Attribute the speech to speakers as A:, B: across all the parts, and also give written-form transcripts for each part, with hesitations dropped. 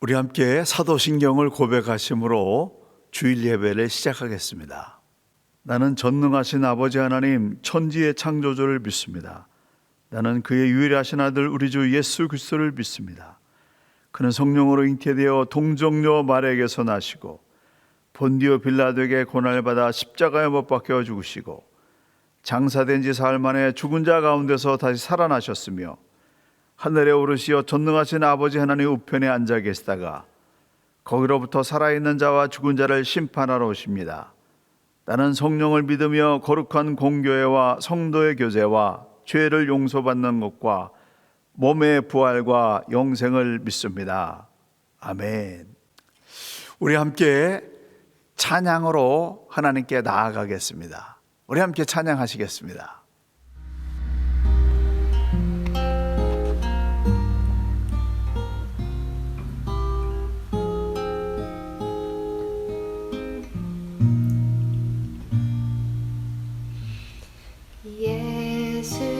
A: 우리 함께 사도신경을 고백하심으로 주일 예배를 시작하겠습니다. 나는 전능하신 아버지 하나님 천지의 창조주를 믿습니다. 나는 그의 유일하신 아들 우리 주 예수 그리스도를 믿습니다. 그는 성령으로 잉태되어 동정녀 마리아에게서 나시고 본디오 빌라도에게 고난을받아 십자가에 못 박혀 죽으시고 장사된 지 사흘 만에 죽은 자 가운데서 다시 살아나셨으며 하늘에 오르시어 전능하신 아버지 하나님 우편에 앉아 계시다가 거기로부터 살아있는 자와 죽은 자를 심판하러 오십니다. 나는 성령을 믿으며 거룩한 공교회와 성도의 교제와 죄를 용서받는 것과 몸의 부활과 영생을 믿습니다. 아멘. 우리 함께 찬양으로 하나님께 나아가겠습니다. 우리 함께 찬양하시겠습니다.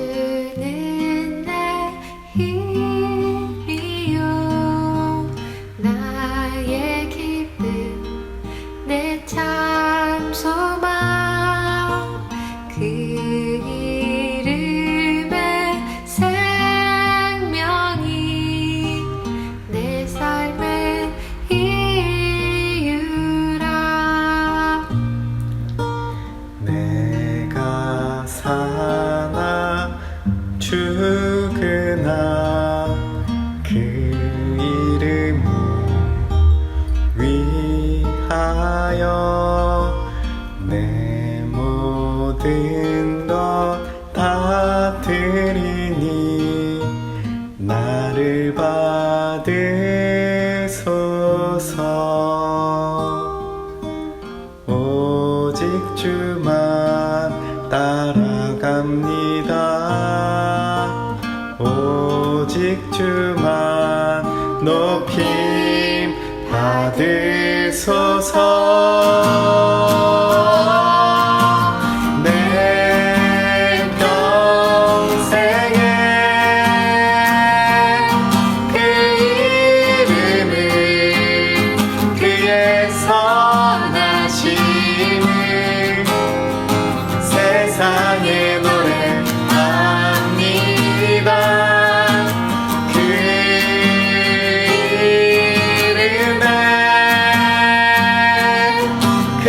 B: 예수는 내 힘이요 나의 기쁨 내 참 소망 그 이름에 생명이 내 삶의 이유라.
C: 내가 사나 죽으나 그 이름을 위하여 내 모든 것 다 드리니 나를 받으소서. 오직 주만 따라갑니다. 오직 주만 높임 받으소서. 내 평생에 그 이름을 그의 선하심을 세상에 노래합니다. 그 이름에 그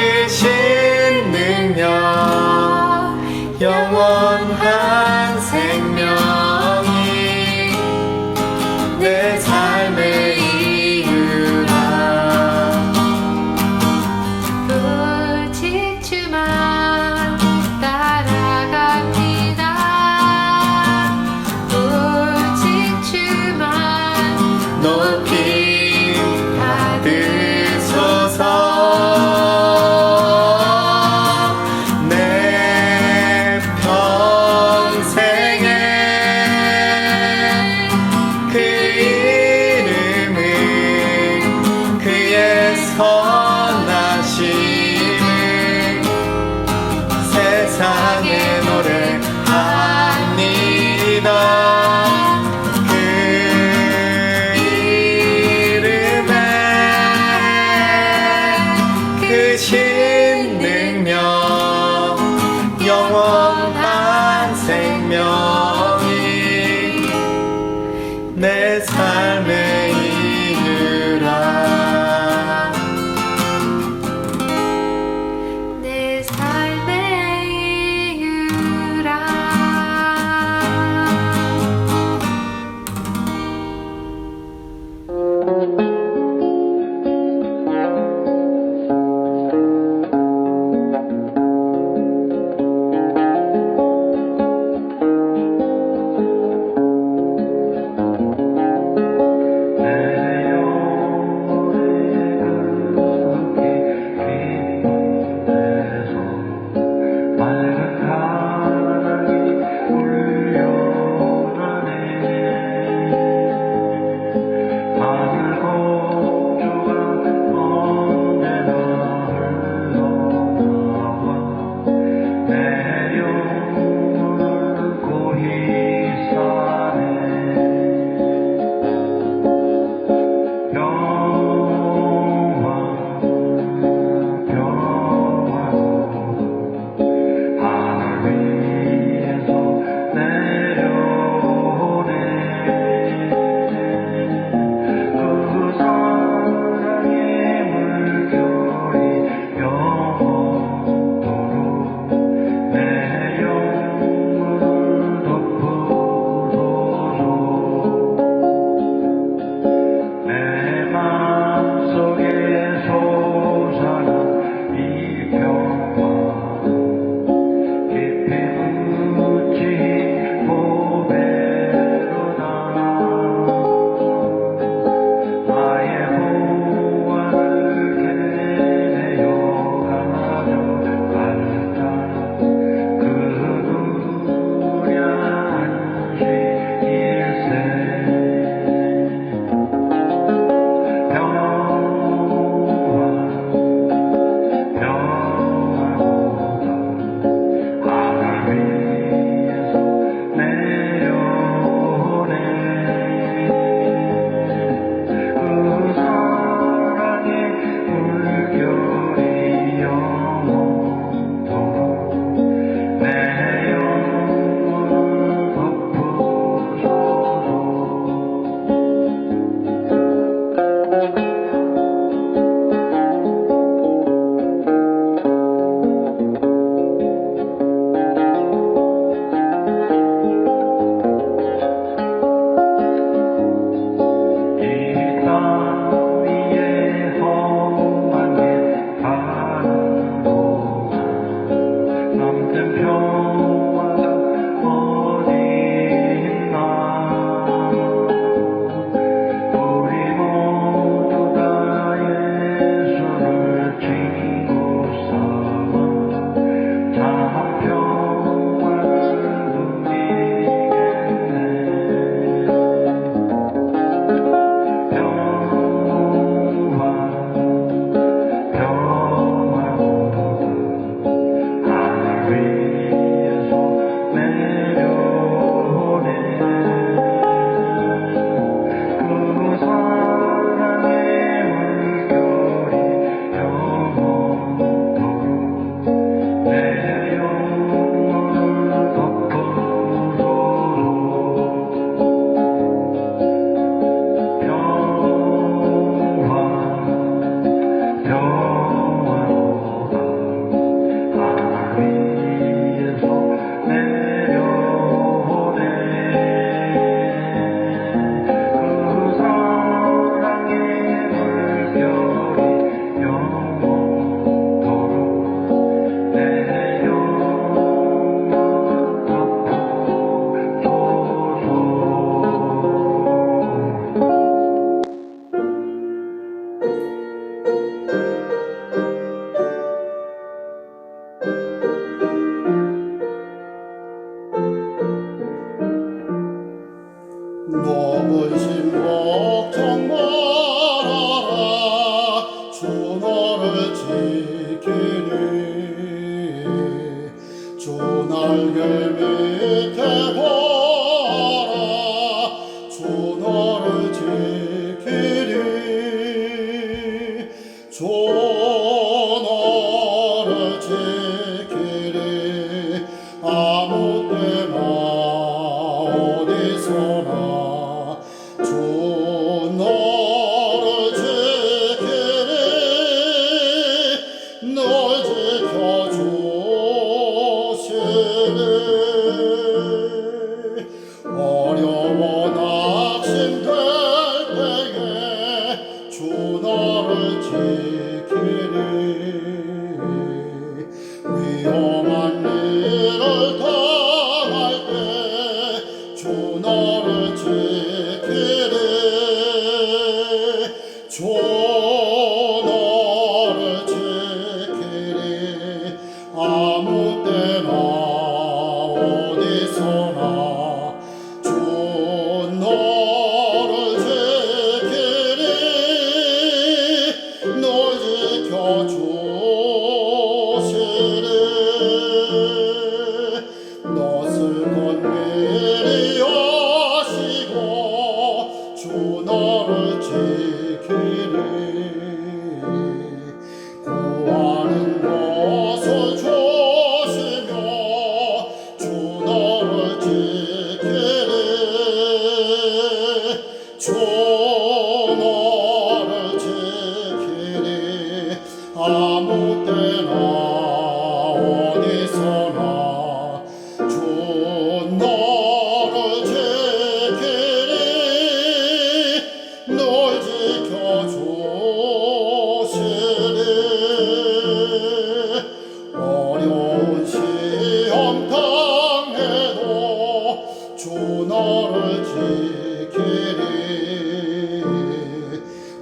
C: 주 너를 지키리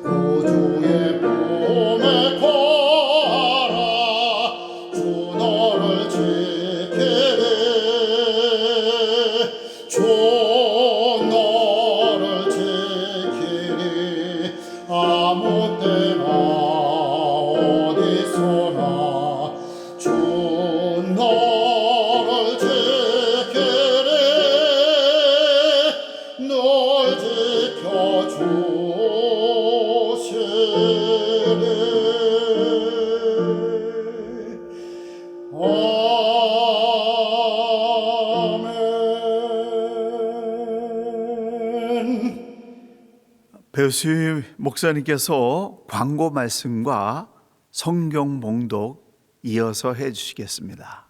C: 구주의 품에 거하라 주 너를 지키리 주 너를 지키리 아무 때나 어디서나 주 너를 지키리 널 지켜주시리 아멘.
A: 배수희 목사님께서 광고 말씀과 성경 봉독 이어서 해주시겠습니다.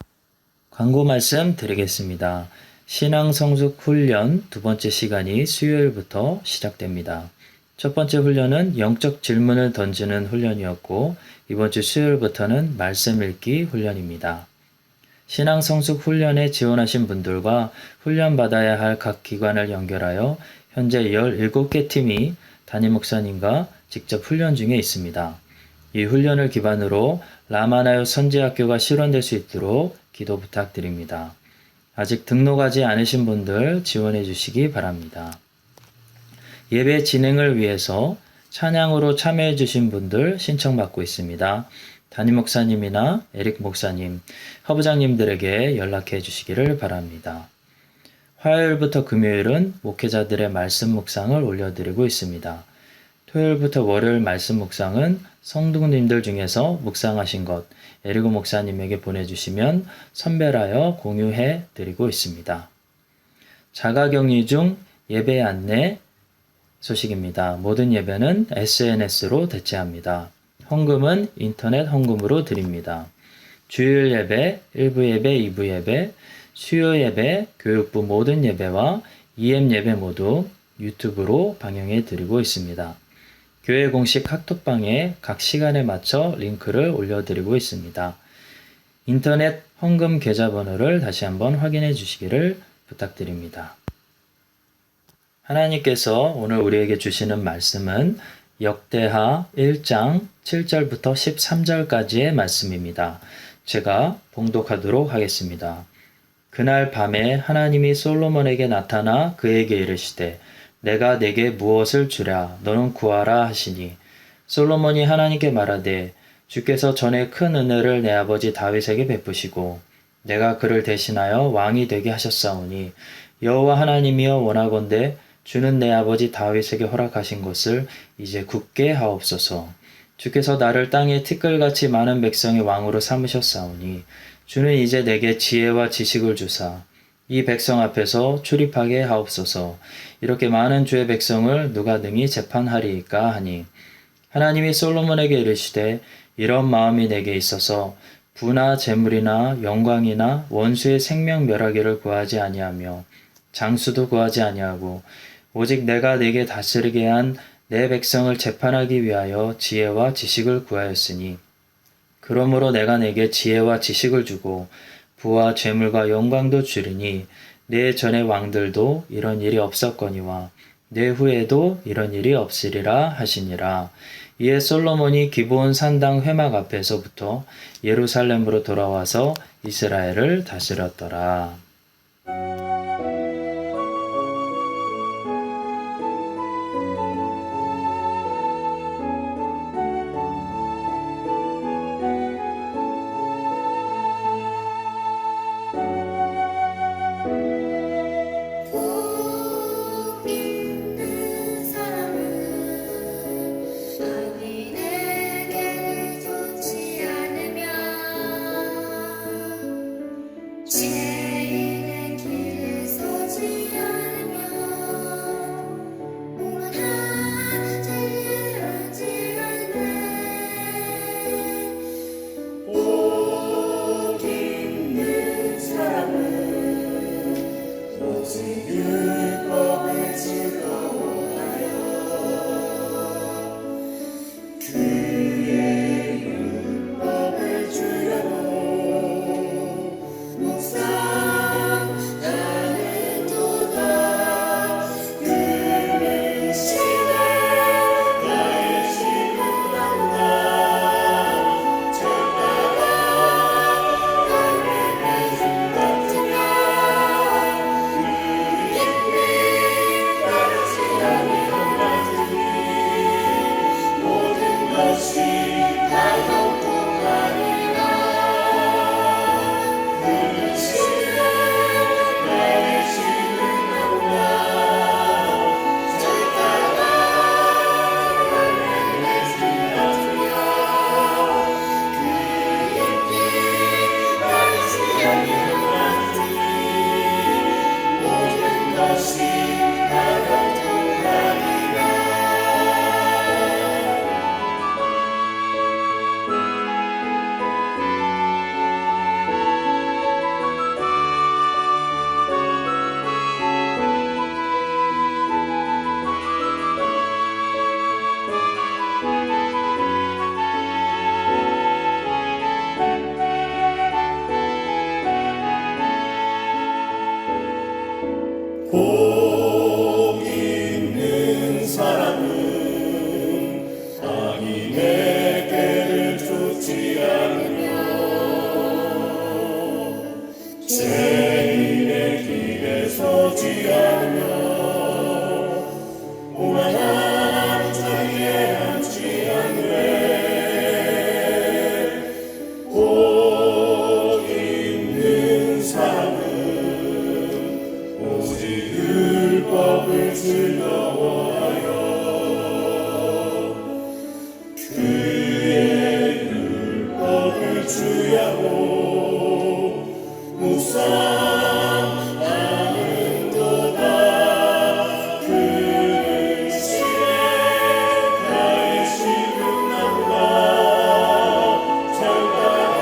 D: 광고 말씀 드리겠습니다. 신앙 성숙 훈련 두 번째 시간이 수요일부터 시작됩니다. 첫 번째 훈련은 영적 질문을 던지는 훈련이었고 이번 주 수요일부터는 말씀 읽기 훈련입니다. 신앙 성숙 훈련에 지원하신 분들과 훈련받아야 할 각 기관을 연결하여 현재 17개 팀이 담임 목사님과 직접 훈련 중에 있습니다. 이 훈련을 기반으로 라마나요 선지학교가 실현될 수 있도록 기도 부탁드립니다. 아직 등록하지 않으신 분들 지원해 주시기 바랍니다. 예배 진행을 위해서 찬양으로 참여해 주신 분들 신청받고 있습니다. 담임 목사님이나 에릭 목사님, 허부장님들에게 연락해 주시기를 바랍니다. 화요일부터 금요일은 목회자들의 말씀 묵상을 올려드리고 있습니다. 토요일부터 월요일 말씀 묵상은 성도님들 중에서 묵상하신 것 에리고 목사님에게 보내주시면 선별하여 공유해 드리고 있습니다. 자가격리 중 예배 안내 소식입니다. 모든 예배는 SNS로 대체합니다. 헌금은 인터넷 헌금으로 드립니다. 주일 예배, 1부 예배, 2부 예배, 수요 예배, 교육부 모든 예배와 EM 예배 모두 유튜브로 방영해 드리고 있습니다. 교회 공식 카톡방에 각 시간에 맞춰 링크를 올려드리고 있습니다. 인터넷 헌금 계좌번호를 다시 한번 확인해 주시기를 부탁드립니다. 하나님께서 오늘 우리에게 주시는 말씀은 역대하 1장 7절부터 13절까지의 말씀입니다. 제가 봉독하도록 하겠습니다. 그날 밤에 하나님이 솔로몬에게 나타나 그에게 이르시되 내가 네게 무엇을 주랴 너는 구하라 하시니 솔로몬이 하나님께 말하되 주께서 전에 큰 은혜를 내 아버지 다윗에게 베푸시고 내가 그를 대신하여 왕이 되게 하셨사오니 여호와 하나님이여 원하건대 주는 내 아버지 다윗에게 허락하신 것을 이제 굳게 하옵소서. 주께서 나를 땅에 티끌같이 많은 백성의 왕으로 삼으셨사오니 주는 이제 내게 지혜와 지식을 주사 이 백성 앞에서 출입하게 하옵소서. 이렇게 많은 주의 백성을 누가 능히 재판하리이까 하니 하나님이 솔로몬에게 이르시되 이런 마음이 내게 있어서 부나 재물이나 영광이나 원수의 생명 멸하기를 구하지 아니하며 장수도 구하지 아니하고 오직 내가 네게 다스리게 한 내 백성을 재판하기 위하여 지혜와 지식을 구하였으니 그러므로 내가 네게 지혜와 지식을 주고 부와 재물과 영광도 주리니 내 전의 왕들도 이런 일이 없었거니와 내 후에도 이런 일이 없으리라 하시니라. 이에 솔로몬이 기브온 산당 회막 앞에서부터 예루살렘으로 돌아와서 이스라엘을 다스렸더라.
B: 복 있는 사람은 아니 내게 좋지 않으면 죄인의 길에 서지 않으면 오만한 죄를 하지 않네. 복 있는 사람은 오직 율법에 즐거워하여 그의 율법을 주려고 묵상하는 도다. 복 있는 사람은 악인의 꾀를 쫓지 않으며 죄인의 길에 서지 않으며 오만한 자리에 앉지 않으되 복 있는 사람은 오직 율법을 즐거워하여 그의 율법을 주야로 묵상하는도다. 그의 시에 나의 시름난다. 절단아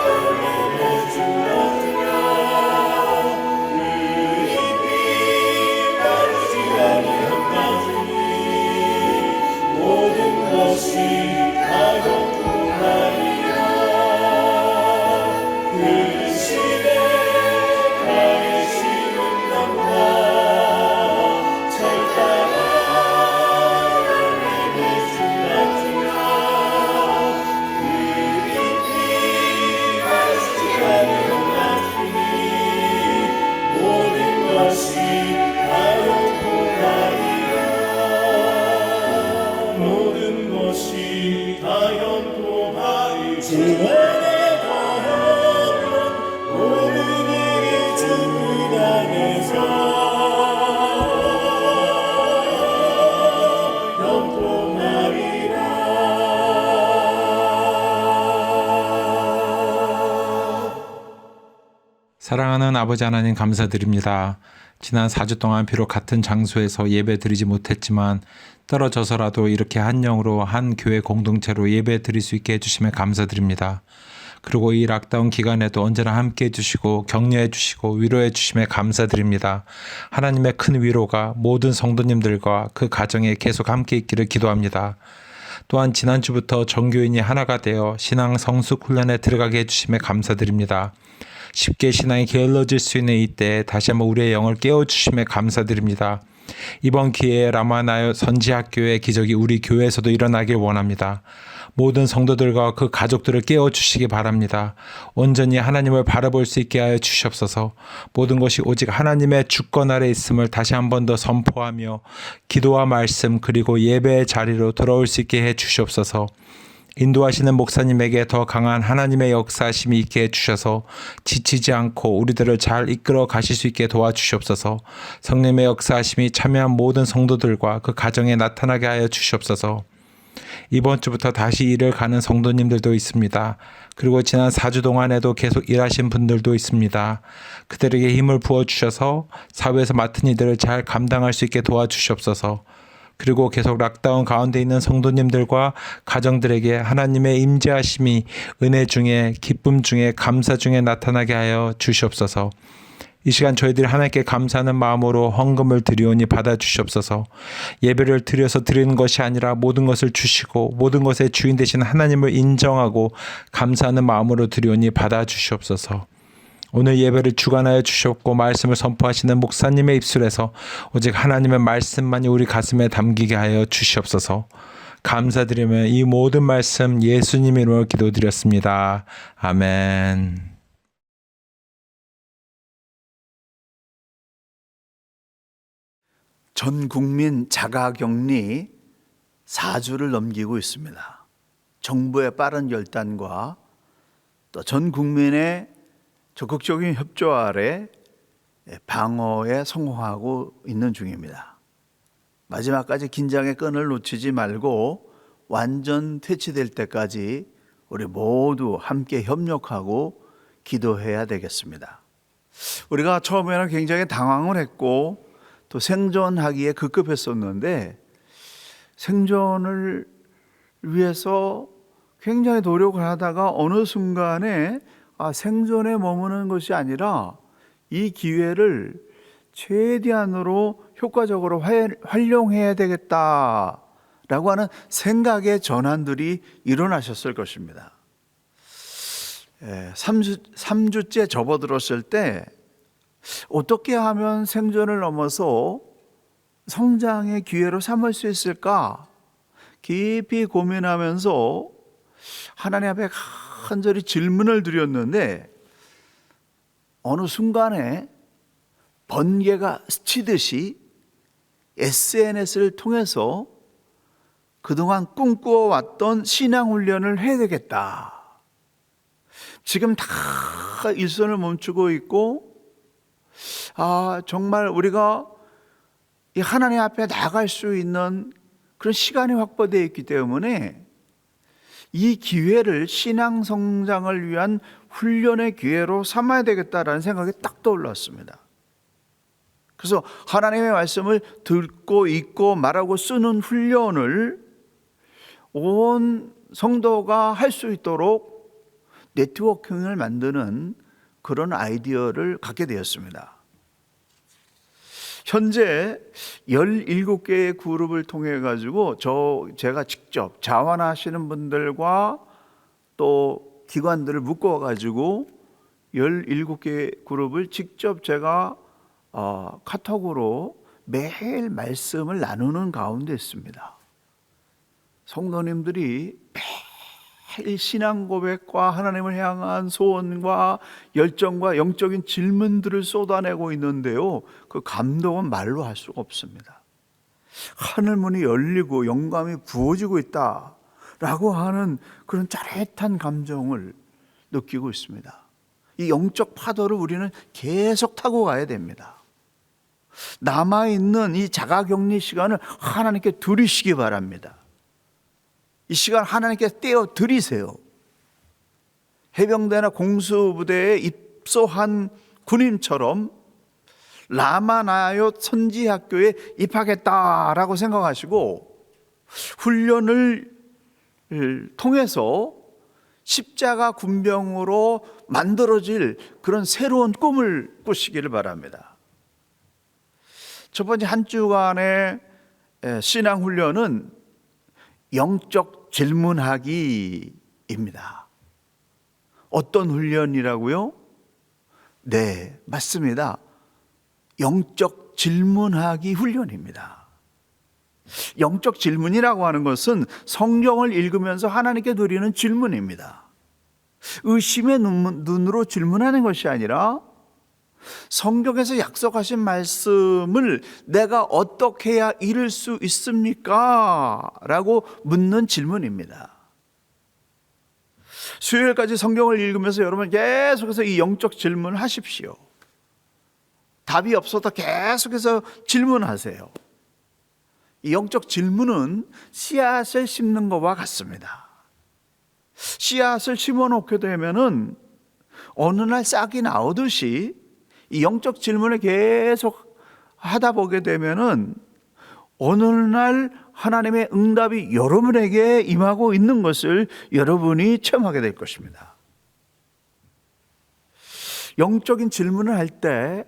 B: 열매 맺을 같으며 그 잎이 마르지 아니함같으니 모든 것이 다 형통하리라. 그 시에 나의 시름난다. 절단아 열매 맺을 같으며 그 잎이 마르지 아니함같으니 모든 것이 다 형통하리라. 모든 것이 다 형통하리라. 주 안에 거하면 모든 일이 주를 향해서 형통하리라.
E: 사랑하는 아버지 하나님 감사드립니다. 지난 4주 동안 비록 같은 장소에서 예배 드리지 못했지만 떨어져서라도 이렇게 한 영으로 한 교회 공동체로 예배 드릴 수 있게 해주심에 감사드립니다. 그리고 이 락다운 기간에도 언제나 함께 해주시고 격려해 주시고 위로해 주심에 감사드립니다. 하나님의 큰 위로가 모든 성도님들과 그 가정에 계속 함께 있기를 기도합니다. 또한 지난주부터 전교인이 하나가 되어 신앙 성숙 훈련에 들어가게 해주심에 감사드립니다. 쉽게 신앙이 게을러질 수 있는 이때에 다시 한번 우리의 영을 깨워주심에 감사드립니다. 이번 기회에 라마나요 선지학교의 기적이 우리 교회에서도 일어나길 원합니다. 모든 성도들과 그 가족들을 깨워주시기 바랍니다. 온전히 하나님을 바라볼 수 있게 하여 주시옵소서. 모든 것이 오직 하나님의 주권 아래 있음을 다시 한 번 더 선포하며 기도와 말씀 그리고 예배의 자리로 돌아올 수 있게 해 주시옵소서. 인도하시는 목사님에게 더 강한 하나님의 역사하심이 있게 해주셔서 지치지 않고 우리들을 잘 이끌어 가실 수 있게 도와주시옵소서. 성령의 역사하심이 참여한 모든 성도들과 그 가정에 나타나게 하여 주시옵소서. 이번 주부터 다시 일을 가는 성도님들도 있습니다. 그리고 지난 4주 동안에도 계속 일하신 분들도 있습니다. 그들에게 힘을 부어주셔서 사회에서 맡은 일들을 잘 감당할 수 있게 도와주시옵소서. 그리고 계속 락다운 가운데 있는 성도님들과 가정들에게 하나님의 임재하심이 은혜 중에 기쁨 중에 감사 중에 나타나게 하여 주시옵소서. 이 시간 저희들이 하나님께 감사하는 마음으로 헌금을 드리오니 받아주시옵소서. 예배를 드려서 드리는 것이 아니라 모든 것을 주시고 모든 것의 주인 되신 하나님을 인정하고 감사하는 마음으로 드리오니 받아주시옵소서. 오늘 예배를 주관하여 주셨고 말씀을 선포하시는 목사님의 입술에서 오직 하나님의 말씀만이 우리 가슴에 담기게 하여 주시옵소서. 감사드리며 이 모든 말씀 예수님 이름으로 기도드렸습니다. 아멘.
A: 전 국민 자가격리 4주를 넘기고 있습니다. 정부의 빠른 결단과 또 전 국민의 적극적인 협조 아래 방어에 성공하고 있는 중입니다. 마지막까지 긴장의 끈을 놓치지 말고 완전 퇴치될 때까지 우리 모두 함께 협력하고 기도해야 되겠습니다. 우리가 처음에는 굉장히 당황을 했고 또 생존하기에 급급했었는데 생존을 위해서 굉장히 노력을 하다가 어느 순간에 생존에 머무는 것이 아니라 이 기회를 최대한으로 효과적으로 활용해야 되겠다라고 하는 생각의 전환들이 일어나셨을 것입니다. 3주째 접어들었을 때 어떻게 하면 생존을 넘어서 성장의 기회로 삼을 수 있을까? 깊이 고민하면서 하나님 앞에 간절히 질문을 드렸는데 어느 순간에 번개가 스치듯이 SNS를 통해서 그동안 꿈꾸어왔던 신앙훈련을 해야 되겠다. 지금 다 일선을 멈추고 있고 정말 우리가 이 하나님 앞에 나갈 수 있는 그런 시간이 확보되어 있기 때문에 이 기회를 신앙 성장을 위한 훈련의 기회로 삼아야 되겠다라는 생각이 딱 떠올랐습니다. 그래서 하나님의 말씀을 듣고 읽고 말하고 쓰는 훈련을 온 성도가 할 수 있도록 네트워킹을 만드는 그런 아이디어를 갖게 되었습니다. 현재 17개의 그룹을 통해 가지고 제가 직접 자원하시는 분들과 또 기관들을 묶어 가지고 17개의 그룹을 직접 제가 카톡으로 매일 말씀을 나누는 가운데 있습니다. 성도님들이 매일 신앙 고백과 하나님을 향한 소원과 열정과 영적인 질문들을 쏟아내고 있는데요, 그 감동은 말로 할 수가 없습니다. 하늘문이 열리고 영감이 부어지고 있다라고 하는 그런 짜릿한 감정을 느끼고 있습니다. 이 영적 파도를 우리는 계속 타고 가야 됩니다. 남아있는 이 자가격리 시간을 하나님께 드리시기 바랍니다. 이 시간 하나님께 떼어 드리세요. 해병대나 공수부대에 입소한 군인처럼 라마나요 선지학교에 입학했다라고 생각하시고 훈련을 통해서 십자가 군병으로 만들어질 그런 새로운 꿈을 꾸시기를 바랍니다. 첫 번째 한 주간의 신앙 훈련은 영적 질문하기입니다. 어떤 훈련이라고요? 네, 맞습니다. 영적 질문하기 훈련입니다. 영적 질문이라고 하는 것은 성경을 읽으면서 하나님께 드리는 질문입니다. 의심의 눈으로 질문하는 것이 아니라 성경에서 약속하신 말씀을 내가 어떻게 해야 이룰 수 있습니까? 라고 묻는 질문입니다. 수요일까지 성경을 읽으면서 여러분 계속해서 이 영적 질문을 하십시오. 답이 없어도 계속해서 질문하세요. 이 영적 질문은 씨앗을 심는 것과 같습니다. 씨앗을 심어놓게 되면은 어느 날 싹이 나오듯이 이 영적 질문을 계속 하다 보게 되면은 어느 날 하나님의 응답이 여러분에게 임하고 있는 것을 여러분이 체험하게 될 것입니다. 영적인 질문을 할 때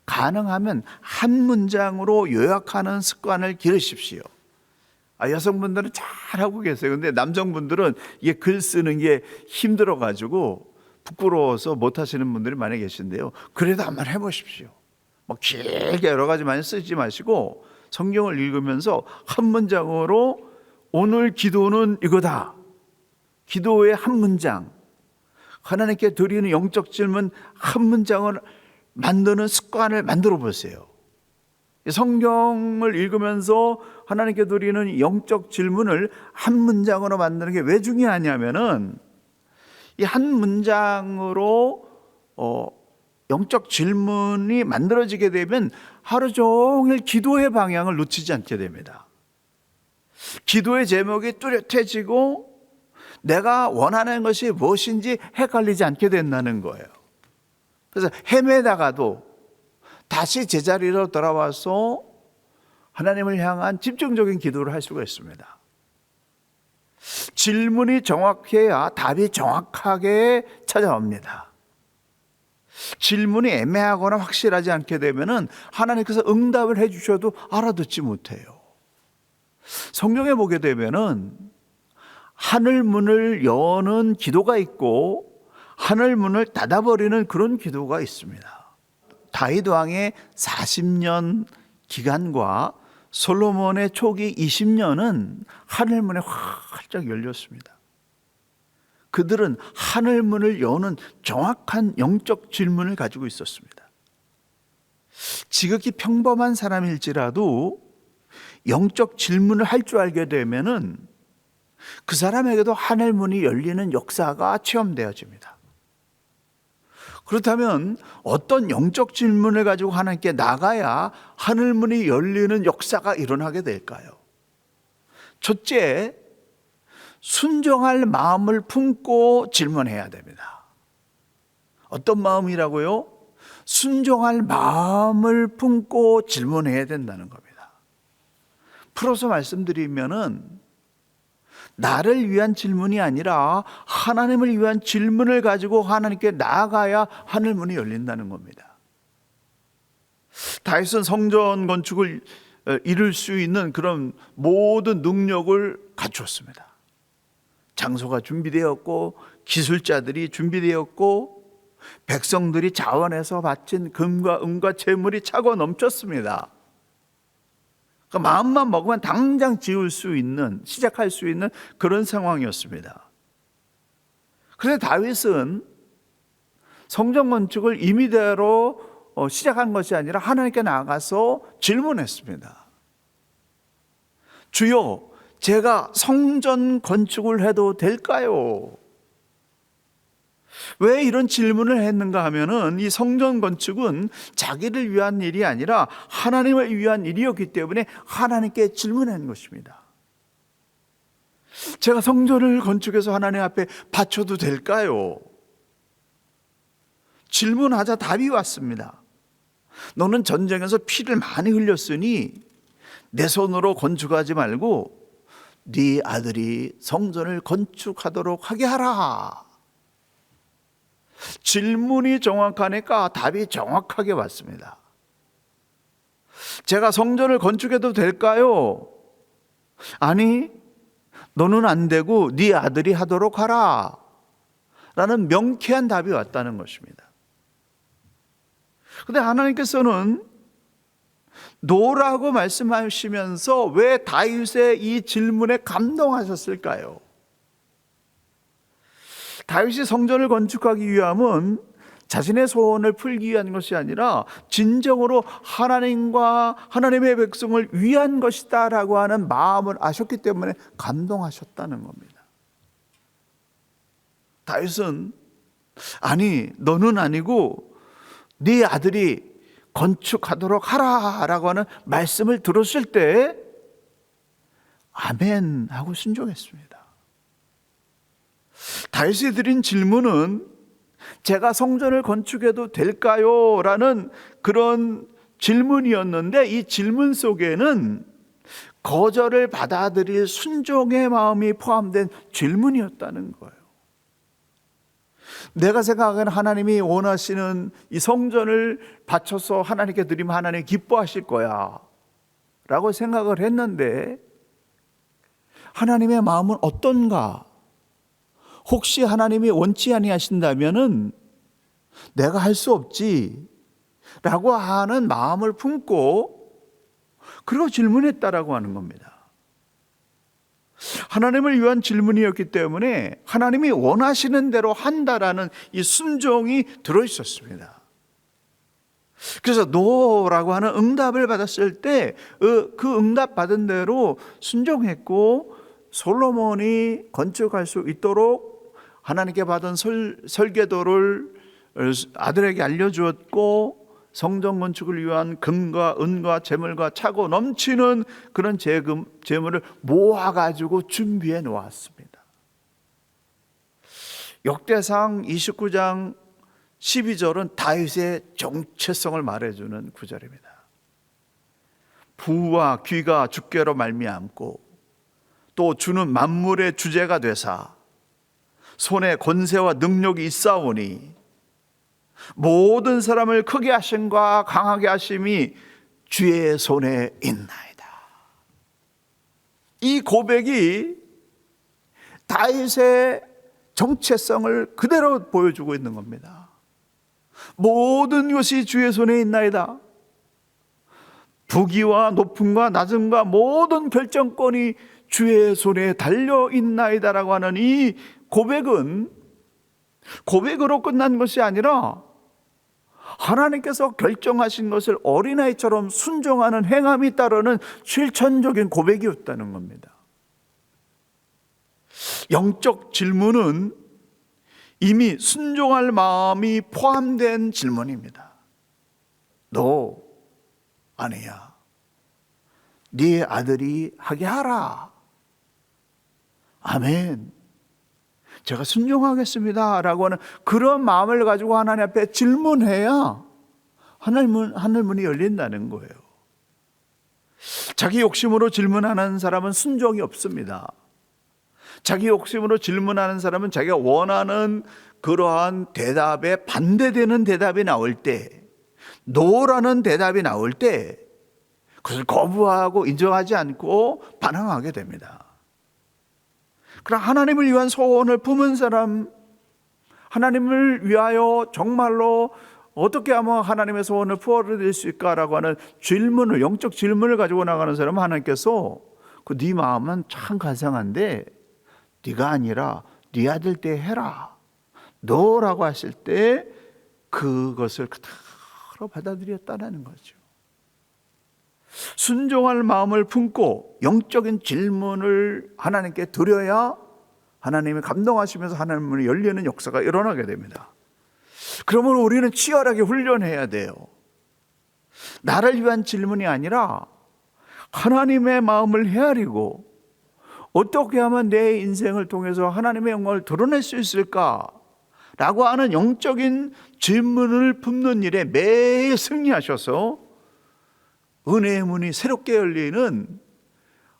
A: 가능하면 한 문장으로 요약하는 습관을 기르십시오. 여성분들은 잘하고 계세요. 근데 남성분들은 이게 글 쓰는 게 힘들어가지고 부끄러워서 못하시는 분들이 많이 계신데요. 그래도 한번 해보십시오. 길게 여러 가지 많이 쓰지 마시고 성경을 읽으면서 한 문장으로 오늘 기도는 이거다. 기도의 한 문장. 하나님께 드리는 영적 질문 한 문장을 만드는 습관을 만들어 보세요. 성경을 읽으면서 하나님께 드리는 영적 질문을 한 문장으로 만드는 게 왜 중요하냐면은 이 한 문장으로 영적 질문이 만들어지게 되면 하루 종일 기도의 방향을 놓치지 않게 됩니다. 기도의 제목이 뚜렷해지고 내가 원하는 것이 무엇인지 헷갈리지 않게 된다는 거예요. 그래서 헤매다가도 다시 제자리로 돌아와서 하나님을 향한 집중적인 기도를 할 수가 있습니다. 질문이 정확해야 답이 정확하게 찾아옵니다. 질문이 애매하거나 확실하지 않게 되면은 하나님께서 응답을 해주셔도 알아듣지 못해요. 성경에 보게 되면은 하늘 문을 여는 기도가 있고 하늘 문을 닫아버리는 그런 기도가 있습니다. 다윗 왕의 40년 기간과 솔로몬의 초기 20년은 하늘문이 활짝 열렸습니다. 그들은 하늘문을 여는 정확한 영적 질문을 가지고 있었습니다. 지극히 평범한 사람일지라도 영적 질문을 할 줄 알게 되면은 그 사람에게도 하늘문이 열리는 역사가 체험되어집니다. 그렇다면 어떤 영적 질문을 가지고 하나님께 나가야 하늘문이 열리는 역사가 일어나게 될까요? 첫째, 순종할 마음을 품고 질문해야 됩니다. 어떤 마음이라고요? 순종할 마음을 품고 질문해야 된다는 겁니다. 풀어서 말씀드리면은 나를 위한 질문이 아니라 하나님을 위한 질문을 가지고 하나님께 나아가야 하늘문이 열린다는 겁니다. 다윗은 성전 건축을 이룰 수 있는 그런 모든 능력을 갖추었습니다. 장소가 준비되었고 기술자들이 준비되었고 백성들이 자원해서 바친 금과 은과 재물이 차고 넘쳤습니다. 그러니까 마음만 먹으면 당장 지을 수 있는, 시작할 수 있는 그런 상황이었습니다. 그런데 다윗은 성전 건축을 임의대로 시작한 것이 아니라 하나님께 나아가서 질문했습니다. 주여, 제가 성전 건축을 해도 될까요? 왜 이런 질문을 했는가 하면은 이 성전 건축은 자기를 위한 일이 아니라 하나님을 위한 일이었기 때문에 하나님께 질문한 것입니다. 제가 성전을 건축해서 하나님 앞에 바쳐도 될까요? 질문하자 답이 왔습니다. 너는 전쟁에서 피를 많이 흘렸으니 내 손으로 건축하지 말고 네 아들이 성전을 건축하도록 하게 하라. 질문이 정확하니까 답이 정확하게 왔습니다. 제가 성전을 건축해도 될까요? 아니, 너는 안 되고 네 아들이 하도록 하라 라는 명쾌한 답이 왔다는 것입니다. 그런데 하나님께서는 노라고 말씀하시면서 왜 다윗의 이 질문에 감동하셨을까요? 다윗이 성전을 건축하기 위함은 자신의 소원을 풀기 위한 것이 아니라 진정으로 하나님과 하나님의 백성을 위한 것이다 라고 하는 마음을 아셨기 때문에 감동하셨다는 겁니다. 다윗은 아니, 너는 아니고 네 아들이 건축하도록 하라 라고 하는 말씀을 들었을 때 아멘 하고 순종했습니다. 다윗이 드린 질문은 제가 성전을 건축해도 될까요? 라는 그런 질문이었는데 이 질문 속에는 거절을 받아들일 순종의 마음이 포함된 질문이었다는 거예요. 내가 생각하기에는 하나님이 원하시는 이 성전을 바쳐서 하나님께 드리면 하나님 기뻐하실 거야 라고 생각을 했는데 하나님의 마음은 어떤가? 혹시 하나님이 원치 아니하신다면은 내가 할 수 없지 라고 하는 마음을 품고 그리고 질문했다라고 하는 겁니다. 하나님을 위한 질문이었기 때문에 하나님이 원하시는 대로 한다라는 이 순종이 들어있었습니다. 그래서 노라고 하는 응답을 받았을 때 그 응답 받은 대로 순종했고 솔로몬이 건축할 수 있도록 하나님께 받은 설계도를 아들에게 알려주었고 성전 건축을 위한 금과 은과 재물과 차고 넘치는 그런 재물을 모아가지고 준비해 놓았습니다. 역대상 29장 12절은 다윗의 정체성을 말해주는 구절입니다. 부와 귀가 주께로 말미암고 또 주는 만물의 주제가 되사 손에 권세와 능력이 있사오니 모든 사람을 크게 하심과 강하게 하심이 주의 손에 있나이다. 이 고백이 다윗의 정체성을 그대로 보여주고 있는 겁니다. 모든 것이 주의 손에 있나이다. 부귀와 높음과 낮음과 모든 결정권이 주의 손에 달려 있나이다라고 하는 이 고백은 고백으로 끝난 것이 아니라 하나님께서 결정하신 것을 어린아이처럼 순종하는 행함이 따르는 실천적인 고백이었다는 겁니다. 영적 질문은 이미 순종할 마음이 포함된 질문입니다. 너 아내야, 네 아들이 하게 하라. 아멘. 제가 순종하겠습니다 라고 하는 그런 마음을 가지고 하나님 앞에 질문해야 하늘문이 열린다는 거예요. 자기 욕심으로 질문하는 사람은 순종이 없습니다. 자기 욕심으로 질문하는 사람은 자기가 원하는 그러한 대답에 반대되는 대답이 나올 때, 노라는 대답이 나올 때 그것을 거부하고 인정하지 않고 반항하게 됩니다. 그러나 하나님을 위한 소원을 품은 사람, 하나님을 위하여 정말로 어떻게 하면 하나님의 소원을 풀어드릴 수 있을까라고 하는 질문을, 영적 질문을 가지고 나가는 사람은 하나님께서 네 마음은 참 간상한데 네가 아니라 네 아들 때 해라. 너라고 하실 때 그것을 그대로 받아들였다는 거죠. 순종할 마음을 품고 영적인 질문을 하나님께 드려야 하나님이 감동하시면서 하나님 문이 열리는 역사가 일어나게 됩니다. 그러면 우리는 치열하게 훈련해야 돼요. 나를 위한 질문이 아니라 하나님의 마음을 헤아리고 어떻게 하면 내 인생을 통해서 하나님의 영광을 드러낼 수 있을까라고 하는 영적인 질문을 품는 일에 매일 승리하셔서 은혜의 문이 새롭게 열리는,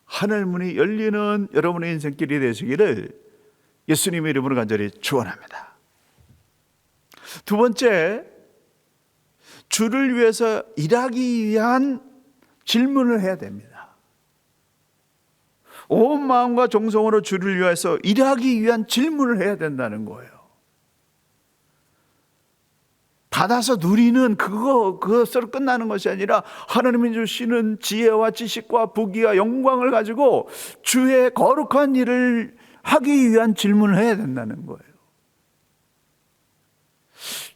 A: 하늘 문이 열리는 여러분의 인생길이 되시기를 예수님의 이름으로 간절히 축원합니다. 두 번째, 주를 위해서 일하기 위한 질문을 해야 됩니다. 온 마음과 정성으로 주를 위해서 일하기 위한 질문을 해야 된다는 거예요. 받아서 누리는 그것으로 끝나는 것이 아니라 하나님이 주시는 지혜와 지식과 부귀와 영광을 가지고 주의 거룩한 일을 하기 위한 질문을 해야 된다는 거예요.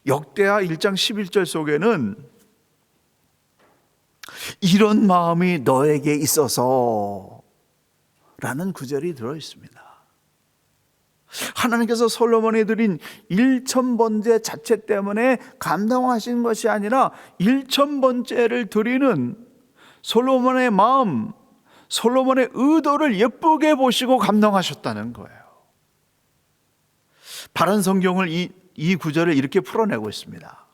A: 역대하 1장 11절 속에는 이런 마음이 너에게 있어서 라는 구절이 들어있습니다. 하나님께서 솔로몬이 드린 1000번째 자체 때문에 감동하신 것이 아니라 1000번째를 드리는 솔로몬의 마음, 솔로몬의 의도를 예쁘게 보시고 감동하셨다는 거예요. 바른 성경을 이 구절을 이렇게 풀어내고 있습니다.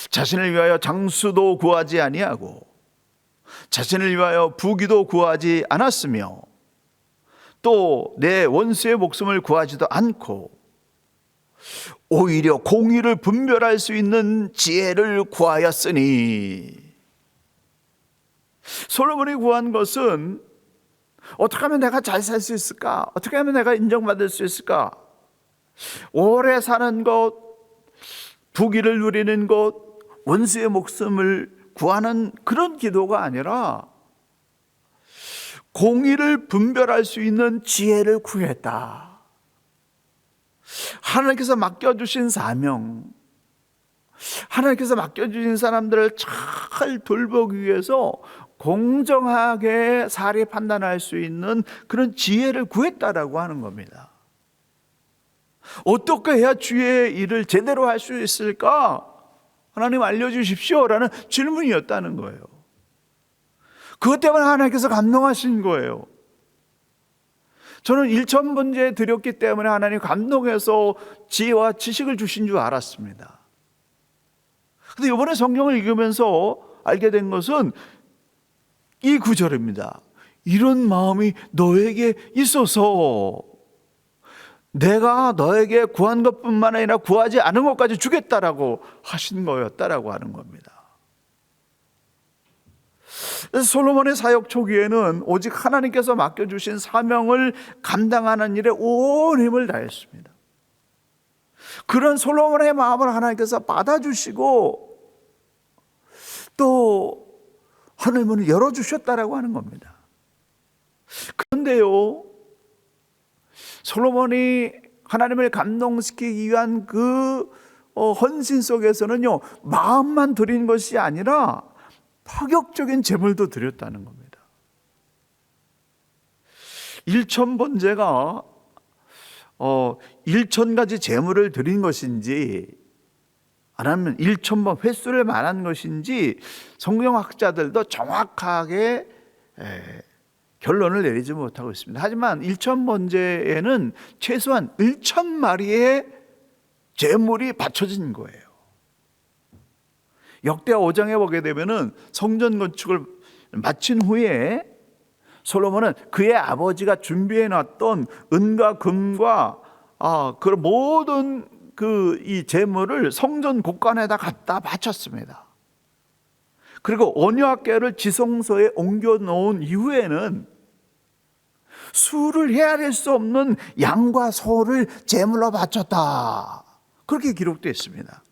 A: 자신을 위하여 장수도 구하지 아니하고 자신을 위하여 부귀도 구하지 않았으며 또 내 원수의 목숨을 구하지도 않고 오히려 공의를 분별할 수 있는 지혜를 구하였으니, 솔로몬이 구한 것은 어떻게 하면 내가 잘 살 수 있을까? 어떻게 하면 내가 인정받을 수 있을까? 오래 사는 것, 부귀를 누리는 것, 원수의 목숨을 구하는 그런 기도가 아니라 공의를 분별할 수 있는 지혜를 구했다. 하나님께서 맡겨주신 사명, 하나님께서 맡겨주신 사람들을 잘 돌보기 위해서 공정하게 사리 판단할 수 있는 그런 지혜를 구했다라고 하는 겁니다. 어떻게 해야 주의 일을 제대로 할 수 있을까? 하나님 알려주십시오라는 질문이었다는 거예요. 그것 때문에 하나님께서 감동하신 거예요. 저는 1000번째 드렸기 때문에 하나님 감동해서 지혜와 지식을 주신 줄 알았습니다. 그런데 이번에 성경을 읽으면서 알게 된 것은 이 구절입니다. 이런 마음이 너에게 있어서 내가 너에게 구한 것뿐만 아니라 구하지 않은 것까지 주겠다라고 하신 거였다라고 하는 겁니다. 솔로몬의 사역 초기에는 오직 하나님께서 맡겨주신 사명을 감당하는 일에 온 힘을 다했습니다. 그런 솔로몬의 마음을 하나님께서 받아주시고 또 하늘 문을 열어주셨다라고 하는 겁니다. 그런데요, 솔로몬이 하나님을 감동시키기 위한 그 헌신 속에서는요, 마음만 드린 것이 아니라 파격적인 제물도 드렸다는 겁니다. 1,000번제가 1,000가지 제물을 드린 것인지 아니면 1,000번 횟수를 말한 것인지 성경학자들도 정확하게 결론을 내리지 못하고 있습니다. 하지만 1,000번제에는 최소한 1,000마리의 제물이 바쳐진 거예요. 역대하 5장에 보게 되면은 성전 건축을 마친 후에 솔로몬은 그의 아버지가 준비해 놨던 은과 금과 그런 모든 이 제물을 성전 곳간에다 갖다 바쳤습니다. 그리고 언약궤를 지성소에 옮겨 놓은 이후에는 수를 헤아릴 수 없는 양과 소를 제물로 바쳤다. 그렇게 기록되어 있습니다.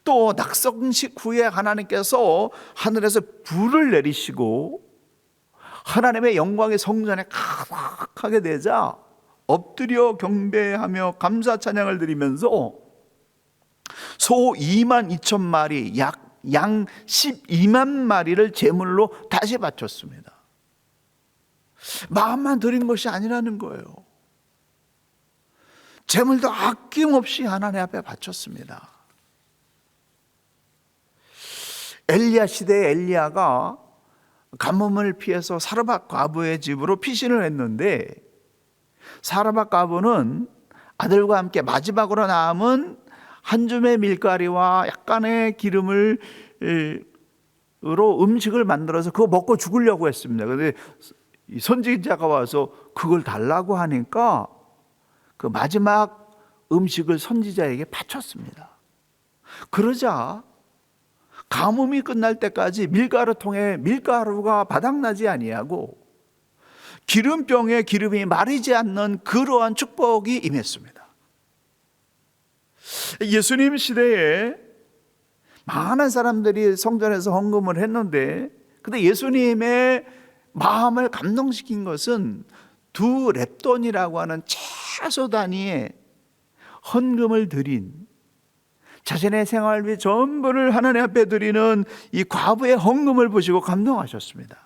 A: 또 낙성식 후에 하나님께서 하늘에서 불을 내리시고 하나님의 영광이 성전에 가득하게 되자 엎드려 경배하며 감사 찬양을 드리면서 소 22,000마리, 양 12만 마리를 제물로 다시 바쳤습니다. 마음만 드린 것이 아니라는 거예요. 제물도 아낌없이 하나님 앞에 바쳤습니다. 엘리야 시대의 엘리야가 가뭄을 피해서 사르밧 과부의 집으로 피신을 했는데 사르밧 과부는 아들과 함께 마지막으로 남은 한 줌의 밀가리와 약간의 기름을 으로 음식을 만들어서 그거 먹고 죽으려고 했습니다. 그런데 선지자가 와서 그걸 달라고 하니까 그 마지막 음식을 선지자에게 바쳤습니다. 그러자 가뭄이 끝날 때까지 밀가루통에 밀가루가 바닥나지 아니하고 기름병에 기름이 마르지 않는 그러한 축복이 임했습니다. 예수님 시대에 많은 사람들이 성전에서 헌금을 했는데 근데 예수님의 마음을 감동시킨 것은 2렙돈이라고 하는 최소 단위의 헌금을 드린 자신의 생활비 전부를 하나님 앞에 드리는 이 과부의 헌금을 보시고 감동하셨습니다.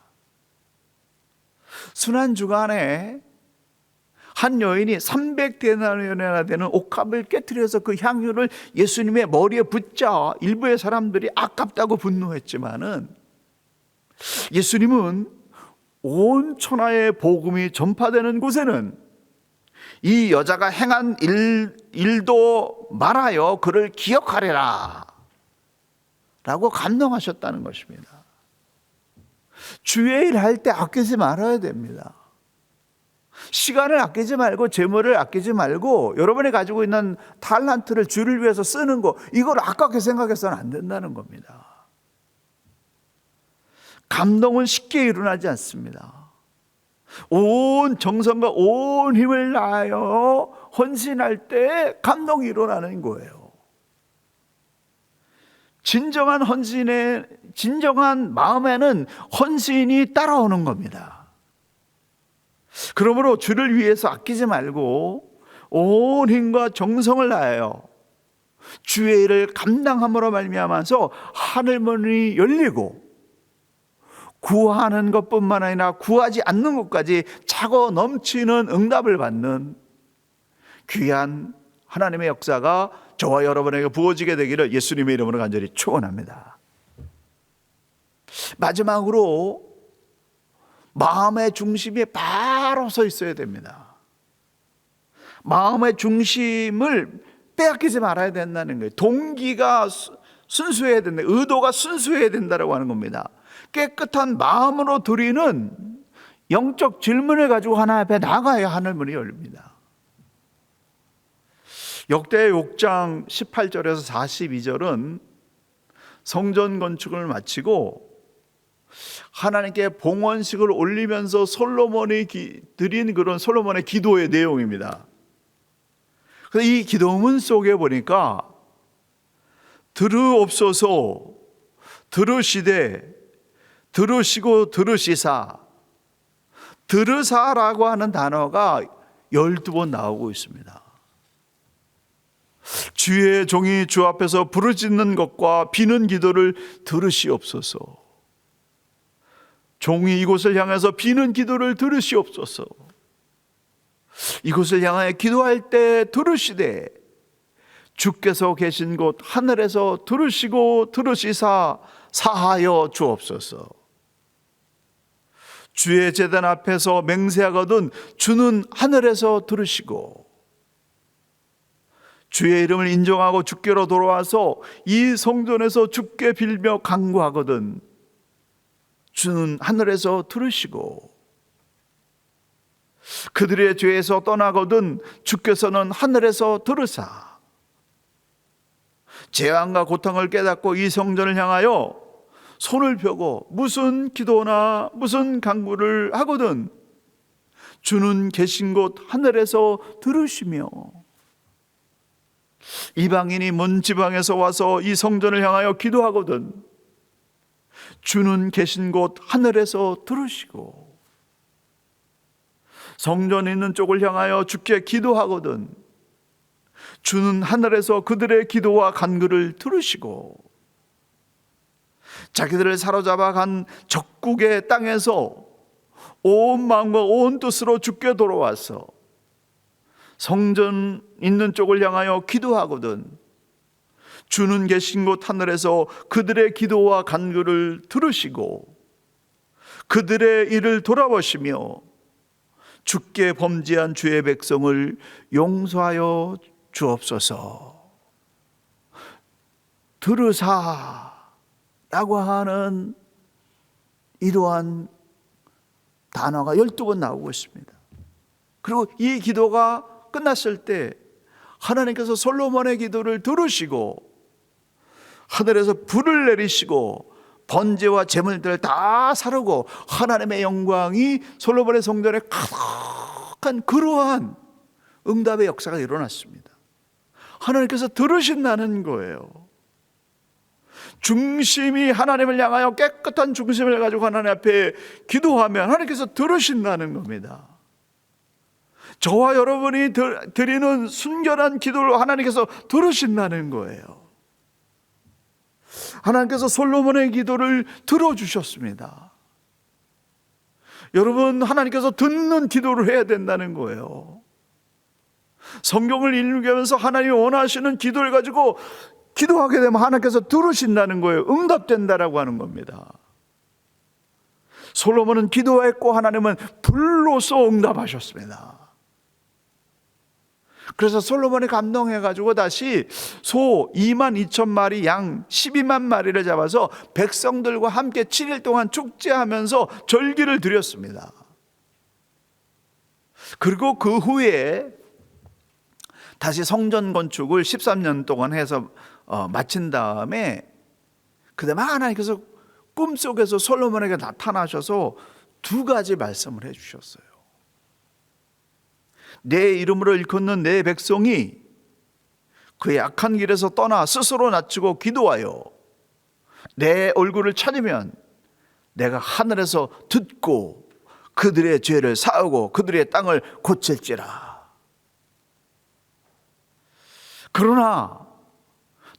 A: 순환주간에 한 여인이 300데나리온이나 되는 옥합을 깨트려서 그 향유를 예수님의 머리에 붓자 일부의 사람들이 아깝다고 분노했지만은 예수님은 온 천하의 복음이 전파되는 곳에는 이 여자가 행한 일도 말하여 그를 기억하리라 라고 감동하셨다는 것입니다. 주의 일 할 때 아끼지 말아야 됩니다. 시간을 아끼지 말고 재물을 아끼지 말고 여러분이 가지고 있는 탤런트를 주를 위해서 쓰는 거 이걸 아깝게 생각해서는 안 된다는 겁니다. 감동은 쉽게 일어나지 않습니다. 온 정성과 온 힘을 다하여 헌신할 때 감동이 일어나는 거예요. 진정한 마음에는 헌신이 따라오는 겁니다. 그러므로 주를 위해서 아끼지 말고 온 힘과 정성을 다하여 주의 일을 감당함으로 말미암아서 하늘문이 열리고 구하는 것뿐만 아니라 구하지 않는 것까지 차고 넘치는 응답을 받는 귀한 하나님의 역사가 저와 여러분에게 부어지게 되기를 예수님의 이름으로 간절히 축원합니다. 마지막으로 마음의 중심이 바로 서 있어야 됩니다. 마음의 중심을 빼앗기지 말아야 된다는 거예요. 동기가 순수해야 된다. 의도가 순수해야 된다고 하는 겁니다. 깨끗한 마음으로 드리는 영적 질문을 가지고 하나님 앞에 나가야 하늘문이 열립니다. 역대 6장 18절에서 42절은 성전 건축을 마치고 하나님께 봉헌식을 올리면서 솔로몬이 드린 그런 솔로몬의 기도의 내용입니다. 그래서 이 기도문 속에 보니까 들으옵소서, 들으시되, 들으시고 들으시사, 들으사라고 하는 단어가 12번 나오고 있습니다. 주의 종이 주 앞에서 부르짖는 것과 비는 기도를 들으시옵소서. 종이 이곳을 향해서 비는 기도를 들으시옵소서. 이곳을 향하여 기도할 때 들으시되 주께서 계신 곳 하늘에서 들으시고 들으시사 사하여 주옵소서. 주의 제단 앞에서 맹세하거든 주는 하늘에서 들으시고 주의 이름을 인정하고 주께로 돌아와서 이 성전에서 주께 빌며 간구하거든 주는 하늘에서 들으시고 그들의 죄에서 떠나거든 주께서는 하늘에서 들으사 재앙과 고통을 깨닫고 이 성전을 향하여 손을 펴고 무슨 기도나 무슨 간구를 하거든 주는 계신 곳 하늘에서 들으시며 이방인이 먼 지방에서 와서 이 성전을 향하여 기도하거든 주는 계신 곳 하늘에서 들으시고 성전에 있는 쪽을 향하여 주께 기도하거든 주는 하늘에서 그들의 기도와 간구를 들으시고 자기들을 사로잡아 간 적국의 땅에서 온 마음과 온 뜻으로 주께 돌아와서 성전 있는 쪽을 향하여 기도하거든 주는 계신 곳 하늘에서 그들의 기도와 간구를 들으시고 그들의 일을 돌아보시며 주께 범죄한 주의 백성을 용서하여 주옵소서. 들으사라고 하는 이러한 단어가 12번 나오고 있습니다. 그리고 이 기도가 끝났을 때 하나님께서 솔로몬의 기도를 들으시고 하늘에서 불을 내리시고 번제와 제물들을 다 사르고 하나님의 영광이 솔로몬의 성전에 가득한 그러한 응답의 역사가 일어났습니다. 하나님께서 들으신다는 거예요. 중심이 하나님을 향하여 깨끗한 중심을 가지고 하나님 앞에 기도하면 하나님께서 들으신다는 겁니다. 저와 여러분이 드리는 순결한 기도를 하나님께서 들으신다는 거예요. 하나님께서 솔로몬의 기도를 들어주셨습니다. 여러분, 하나님께서 듣는 기도를 해야 된다는 거예요. 성경을 읽으면서 하나님이 원하시는 기도를 가지고 기도하게 되면 하나님께서 들으신다는 거예요. 응답된다라고 하는 겁니다. 솔로몬은 기도했고 하나님은 불로서 응답하셨습니다. 그래서 솔로몬이 감동해가지고 다시 소 22,000마리, 양 12만 마리를 잡아서 백성들과 함께 7일 동안 축제하면서 절기를 드렸습니다. 그리고 그 후에 다시 성전 건축을 13년 동안 해서 마친 다음에 그다음에 하나님께서 꿈속에서 솔로몬에게 나타나셔서 2가지 말씀을 해주셨어요. 내 이름으로 일컫는 내 백성이 그의 악한 길에서 떠나 스스로 낮추고 기도하여 내 얼굴을 찾으면 내가 하늘에서 듣고 그들의 죄를 사하고 그들의 땅을 고칠지라. 그러나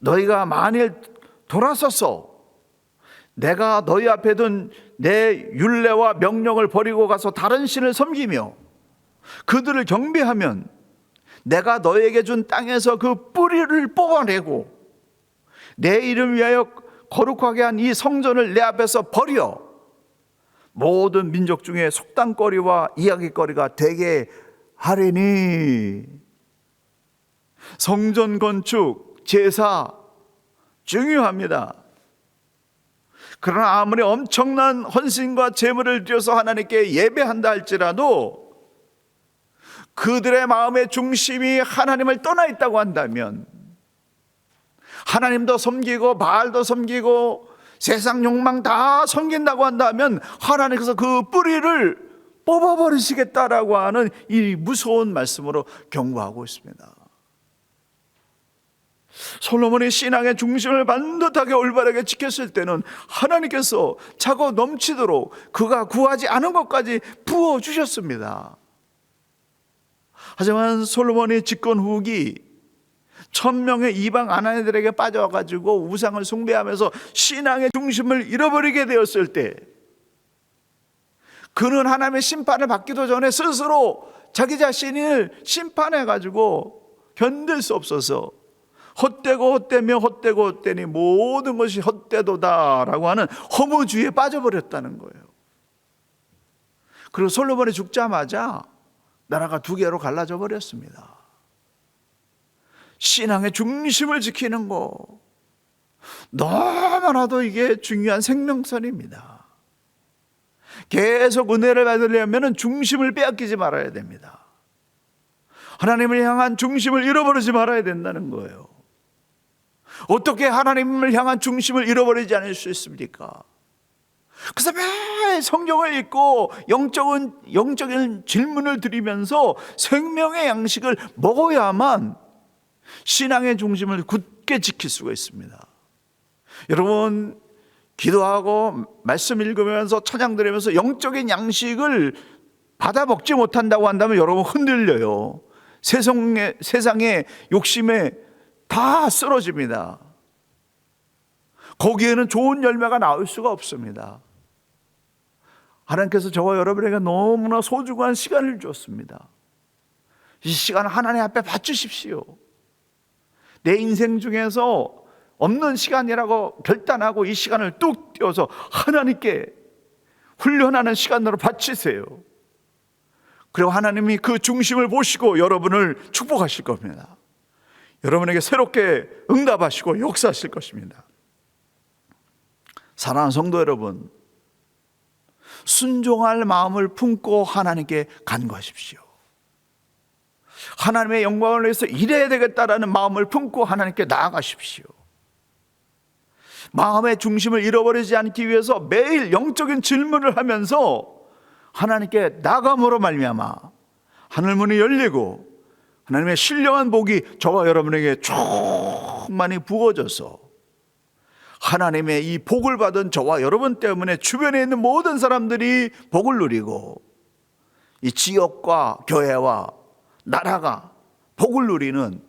A: 너희가 만일 돌아서서 내가 너희 앞에 둔 내 율례와 명령을 버리고 가서 다른 신을 섬기며 그들을 경배하면 내가 너에게 준 땅에서 그 뿌리를 뽑아내고 내 이름 위하여 거룩하게 한 이 성전을 내 앞에서 버려 모든 민족 중에 속담거리와 이야기거리가 되게 하리니. 성전 건축, 제사 중요합니다. 그러나 아무리 엄청난 헌신과 제물을 드려서 하나님께 예배한다 할지라도 그들의 마음의 중심이 하나님을 떠나 있다고 한다면, 하나님도 섬기고 바알도 섬기고 세상 욕망 다 섬긴다고 한다면 하나님께서 그 뿌리를 뽑아버리시겠다라고 하는 이 무서운 말씀으로 경고하고 있습니다. 솔로몬이 신앙의 중심을 반듯하게 올바르게 지켰을 때는 하나님께서 차고 넘치도록 그가 구하지 않은 것까지 부어주셨습니다. 하지만 솔로몬이 집권 후기 1000명의 이방 아내들에게 빠져가지고 우상을 숭배하면서 신앙의 중심을 잃어버리게 되었을 때, 그는 하나님의 심판을 받기도 전에 스스로 자기 자신을 심판해가지고 견딜 수 없어서 헛되고 헛되며 헛되고 헛되니 모든 것이 헛되도다라고 하는 허무주의에 빠져버렸다는 거예요. 그리고 솔로몬이 죽자마자 나라가 두 개로 갈라져 버렸습니다. 신앙의 중심을 지키는 거, 너무나도 이게 중요한 생명선입니다. 계속 은혜를 받으려면 중심을 빼앗기지 말아야 됩니다. 하나님을 향한 중심을 잃어버리지 말아야 된다는 거예요. 어떻게 하나님을 향한 중심을 잃어버리지 않을 수 있습니까? 그래서 매일 성경을 읽고 영적인 질문을 드리면서 생명의 양식을 먹어야만 신앙의 중심을 굳게 지킬 수가 있습니다. 여러분, 기도하고 말씀 읽으면서 찬양 드리면서 영적인 양식을 받아 먹지 못한다고 한다면 여러분 흔들려요. 세상의 욕심에 다 쓰러집니다. 거기에는 좋은 열매가 나올 수가 없습니다. 하나님께서 저와 여러분에게 너무나 소중한 시간을 주었습니다. 이 시간을 하나님 앞에 바치십시오. 내 인생 중에서 없는 시간이라고 결단하고 이 시간을 뚝 떼어서 하나님께 훈련하는 시간으로 바치세요. 그리고 하나님이 그 중심을 보시고 여러분을 축복하실 겁니다. 여러분에게 새롭게 응답하시고 역사하실 것입니다. 사랑하는 성도 여러분, 순종할 마음을 품고 하나님께 간구하십시오. 하나님의 영광을 위해서 일해야 되겠다라는 마음을 품고 하나님께 나아가십시오. 마음의 중심을 잃어버리지 않기 위해서 매일 영적인 질문을 하면서 하나님께 나감으로 말미암아 하늘문이 열리고 하나님의 신령한 복이 저와 여러분에게 충만히 부어져서 하나님의 이 복을 받은 저와 여러분 때문에 주변에 있는 모든 사람들이 복을 누리고 이 지역과 교회와 나라가 복을 누리는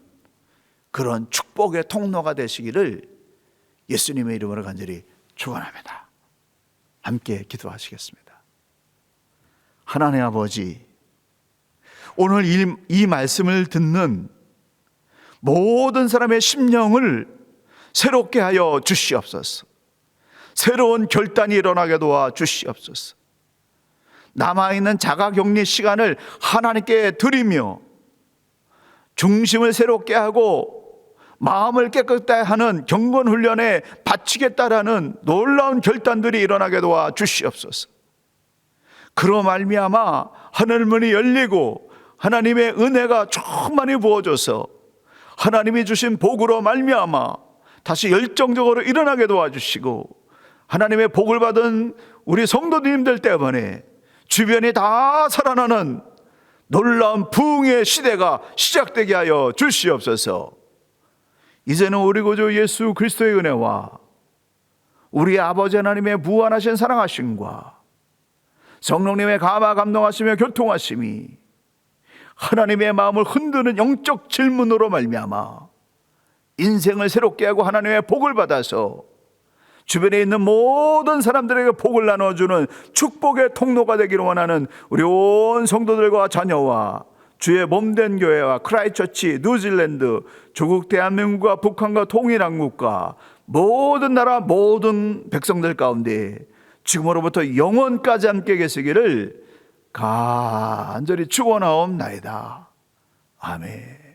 A: 그런 축복의 통로가 되시기를 예수님의 이름으로 간절히 축원합니다. 함께 기도하시겠습니다. 하나님 아버지, 오늘 이 말씀을 듣는 모든 사람의 심령을 새롭게 하여 주시옵소서. 새로운 결단이 일어나게 도와 주시옵소서. 남아있는 자가격리 시간을 하나님께 드리며 중심을 새롭게 하고 마음을 깨끗하게 하는 경건훈련에 바치겠다라는 놀라운 결단들이 일어나게 도와 주시옵소서. 그로 말미암아 하늘문이 열리고 하나님의 은혜가 충만히 부어져서 하나님이 주신 복으로 말미암아 다시 열정적으로 일어나게 도와주시고 하나님의 복을 받은 우리 성도님들 때문에 주변이 다 살아나는 놀라운 부흥의 시대가 시작되게 하여 주시옵소서. 이제는 우리 구주 예수 그리스도의 은혜와 우리 아버지 하나님의 무한하신 사랑하심과 성령님의 감화 감동하시며 교통하심이 하나님의 마음을 흔드는 영적 질문으로 말미암아 인생을 새롭게 하고 하나님의 복을 받아서 주변에 있는 모든 사람들에게 복을 나눠주는 축복의 통로가 되기를 원하는 우리 온 성도들과 자녀와 주의 몸된 교회와 크라이처치, 뉴질랜드, 조국 대한민국과 북한과 통일한국과 모든 나라 모든 백성들 가운데 지금으로부터 영원까지 함께 계시기를 간절히 축원하옵나이다. 아멘.